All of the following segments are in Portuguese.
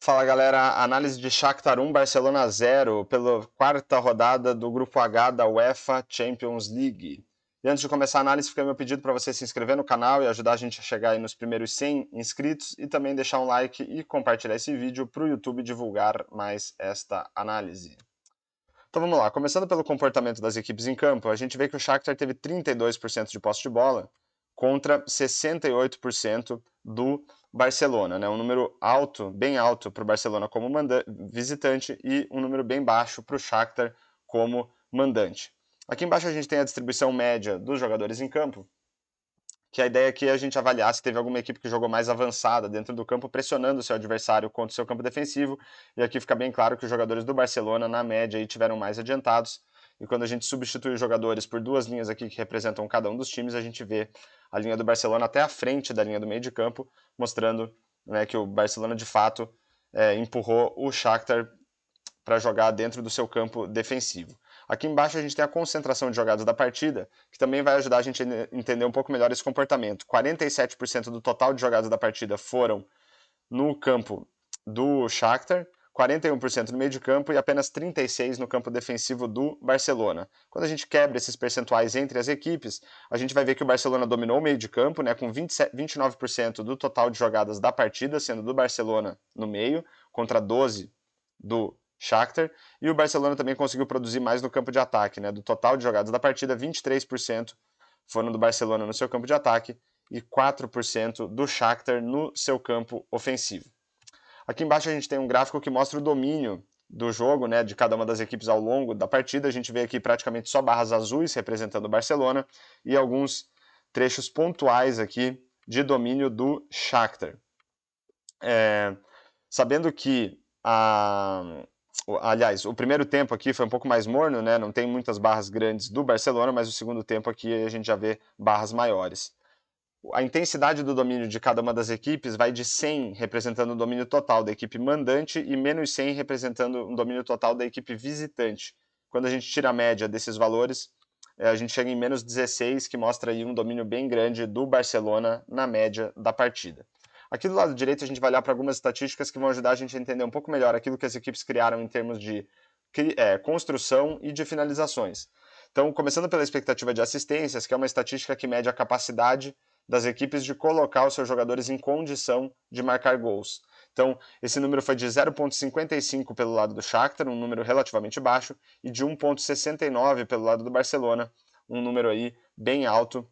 Fala galera, análise de Shakhtar 1, Barcelona 0, pela quarta rodada do Grupo H da UEFA Champions League. E antes de começar a análise, fica meu pedido para você se inscrever no canal e ajudar a gente a chegar aí nos primeiros 100 inscritos e também deixar um like e compartilhar esse vídeo para o YouTube divulgar mais esta análise. Então vamos lá, começando pelo comportamento das equipes em campo, a gente vê que o Shakhtar teve 32% de posse de bola contra 68% do Barcelona, né? Um número alto, bem alto para o Barcelona como visitante e um número bem baixo para o Shakhtar como mandante. Aqui embaixo a gente tem a distribuição média dos jogadores em campo, que a ideia aqui é a gente avaliar se teve alguma equipe que jogou mais avançada dentro do campo, pressionando o seu adversário contra o seu campo defensivo, e aqui fica bem claro que os jogadores do Barcelona, na média, aí, tiveram mais adiantados, e quando a gente substitui os jogadores por duas linhas aqui que representam cada um dos times, a gente vê a linha do Barcelona até a frente da linha do meio de campo, mostrando, né, que o Barcelona, de fato, empurrou o Shakhtar para jogar dentro do seu campo defensivo. Aqui embaixo a gente tem a concentração de jogadas da partida, que também vai ajudar a gente a entender um pouco melhor esse comportamento. 47% do total de jogadas da partida foram no campo do Shakhtar, 41% no meio de campo e apenas 36% no campo defensivo do Barcelona. Quando a gente quebra esses percentuais entre as equipes, a gente vai ver que o Barcelona dominou o meio de campo, né, com 29% do total de jogadas da partida, sendo do Barcelona no meio, contra 12% do Shakhtar, e o Barcelona também conseguiu produzir mais no campo de ataque, né? Do total de jogadas da partida, 23% foram do Barcelona no seu campo de ataque e 4% do Shakhtar no seu campo ofensivo. Aqui embaixo a gente tem um gráfico que mostra o domínio do jogo, né, de cada uma das equipes ao longo da partida. A gente vê aqui praticamente só barras azuis representando o Barcelona e alguns trechos pontuais aqui de domínio do Shakhtar. Sabendo que aliás, o primeiro tempo aqui foi um pouco mais morno, né? Não tem muitas barras grandes do Barcelona, mas o segundo tempo aqui a gente já vê barras maiores. A intensidade do domínio de cada uma das equipes vai de 100 representando o domínio total da equipe mandante e menos 100 representando o domínio total da equipe visitante. Quando a gente tira a média desses valores, a gente chega em menos 16, que mostra aí um domínio bem grande do Barcelona na média da partida. Aqui do lado direito a gente vai olhar para algumas estatísticas que vão ajudar a gente a entender um pouco melhor aquilo que as equipes criaram em termos de construção e de finalizações. Então, começando pela expectativa de assistências, que é uma estatística que mede a capacidade das equipes de colocar os seus jogadores em condição de marcar gols. Então, esse número foi de 0,55 pelo lado do Shakhtar, um número relativamente baixo, e de 1,69 pelo lado do Barcelona, um número aí bem alto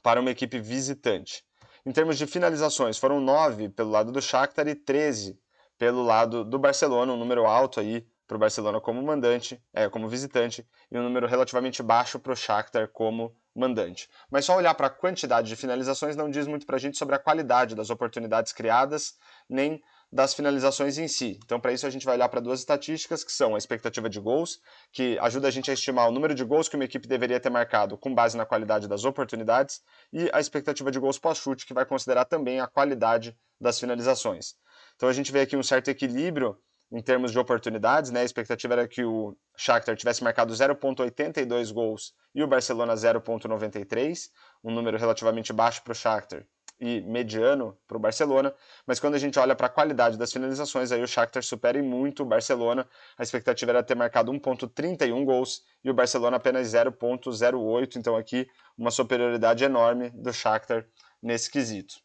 para uma equipe visitante. Em termos de finalizações, foram 9 pelo lado do Shakhtar e 13 pelo lado do Barcelona, um número alto aí para o Barcelona como como visitante, e um número relativamente baixo para o Shakhtar como mandante. Mas só olhar para a quantidade de finalizações não diz muito para a gente sobre a qualidade das oportunidades criadas, nem das finalizações em si. Então, para isso, a gente vai olhar para duas estatísticas, que são a expectativa de gols, que ajuda a gente a estimar o número de gols que uma equipe deveria ter marcado com base na qualidade das oportunidades, e a expectativa de gols pós-chute, que vai considerar também a qualidade das finalizações. Então, a gente vê aqui um certo equilíbrio em termos de oportunidades, né? A expectativa era que o Shakhtar tivesse marcado 0,82 gols e o Barcelona 0,93, um número relativamente baixo para o Shakhtar e mediano para o Barcelona, mas quando a gente olha para a qualidade das finalizações, aí o Shakhtar supera em muito o Barcelona. A expectativa era ter marcado 1,31 gols e o Barcelona apenas 0,08, então aqui uma superioridade enorme do Shakhtar nesse quesito.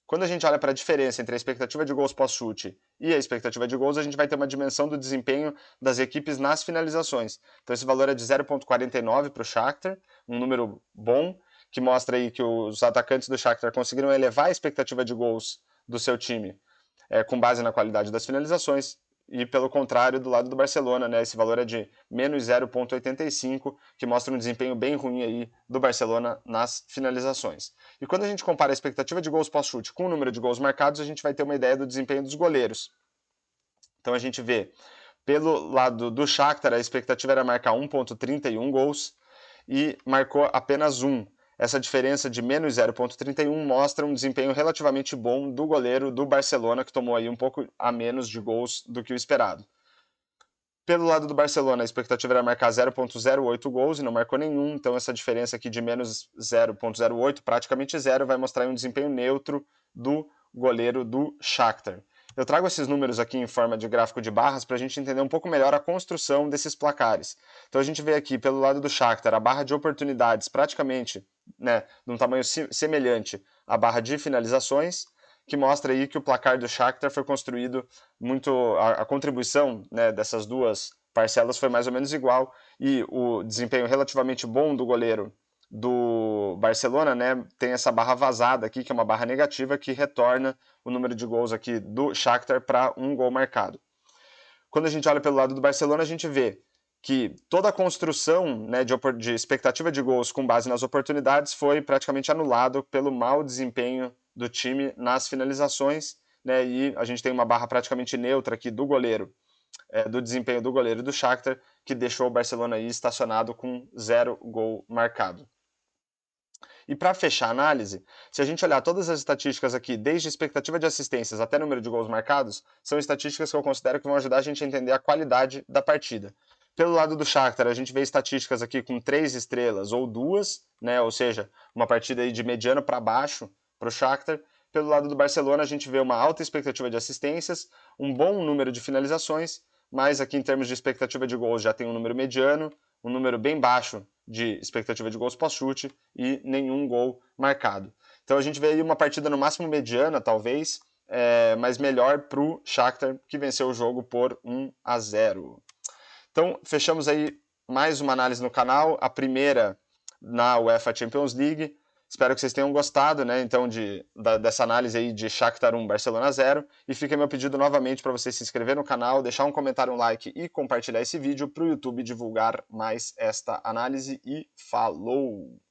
Quando a gente olha para a diferença entre a expectativa de gols pós-chute e a expectativa de gols, a gente vai ter uma dimensão do desempenho das equipes nas finalizações. Então esse valor é de 0,49 para o Shakhtar, um número bom, que mostra aí que os atacantes do Shakhtar conseguiram elevar a expectativa de gols do seu time com base na qualidade das finalizações, e pelo contrário, do lado do Barcelona, né, esse valor é de menos 0,85, que mostra um desempenho bem ruim aí do Barcelona nas finalizações. E quando a gente compara a expectativa de gols pós-chute com o número de gols marcados, a gente vai ter uma ideia do desempenho dos goleiros. Então a gente vê, pelo lado do Shakhtar, a expectativa era marcar 1,31 gols e marcou apenas 1. Essa diferença de menos 0,31 mostra um desempenho relativamente bom do goleiro do Barcelona, que tomou aí um pouco a menos de gols do que o esperado. Pelo lado do Barcelona, a expectativa era marcar 0,08 gols e não marcou nenhum, então essa diferença aqui de menos 0,08, praticamente zero, vai mostrar um desempenho neutro do goleiro do Shakhtar. Eu trago esses números aqui em forma de gráfico de barras para a gente entender um pouco melhor a construção desses placares. Então a gente vê aqui pelo lado do Shakhtar a barra de oportunidades praticamente, né, num tamanho semelhante à barra de finalizações, que mostra aí que o placar do Shakhtar foi construído muito, a contribuição, né, dessas duas parcelas foi mais ou menos igual, e o desempenho relativamente bom do goleiro do Barcelona, né, tem essa barra vazada aqui, que é uma barra negativa, que retorna o número de gols aqui do Shakhtar para um gol marcado. Quando a gente olha pelo lado do Barcelona, a gente vê que toda a construção, né, de expectativa de gols com base nas oportunidades foi praticamente anulado pelo mau desempenho do time nas finalizações, né, e a gente tem uma barra praticamente neutra aqui do goleiro, do desempenho do goleiro do Shakhtar, que deixou o Barcelona aí estacionado com 0 gol marcado. E para fechar a análise, se a gente olhar todas as estatísticas aqui, desde expectativa de assistências até número de gols marcados, são estatísticas que eu considero que vão ajudar a gente a entender a qualidade da partida. Pelo lado do Shakhtar, a gente vê estatísticas aqui com 3 estrelas ou 2, né, ou seja, uma partida aí de mediano para baixo para o Shakhtar. Pelo lado do Barcelona, a gente vê uma alta expectativa de assistências, um bom número de finalizações, mas aqui em termos de expectativa de gols já tem um número mediano, um número bem baixo de expectativa de gols pós-chute e nenhum gol marcado. Então a gente vê aí uma partida no máximo mediana, talvez, mas melhor para o Shakhtar, que venceu o jogo por 1-0. Então fechamos aí mais uma análise no canal, a primeira na UEFA Champions League. Espero que vocês tenham gostado, né, então, dessa análise aí de Shakhtar 1, Barcelona 0. E fica meu pedido novamente para você se inscrever no canal, deixar um comentário, um like e compartilhar esse vídeo para o YouTube divulgar mais esta análise. E falou!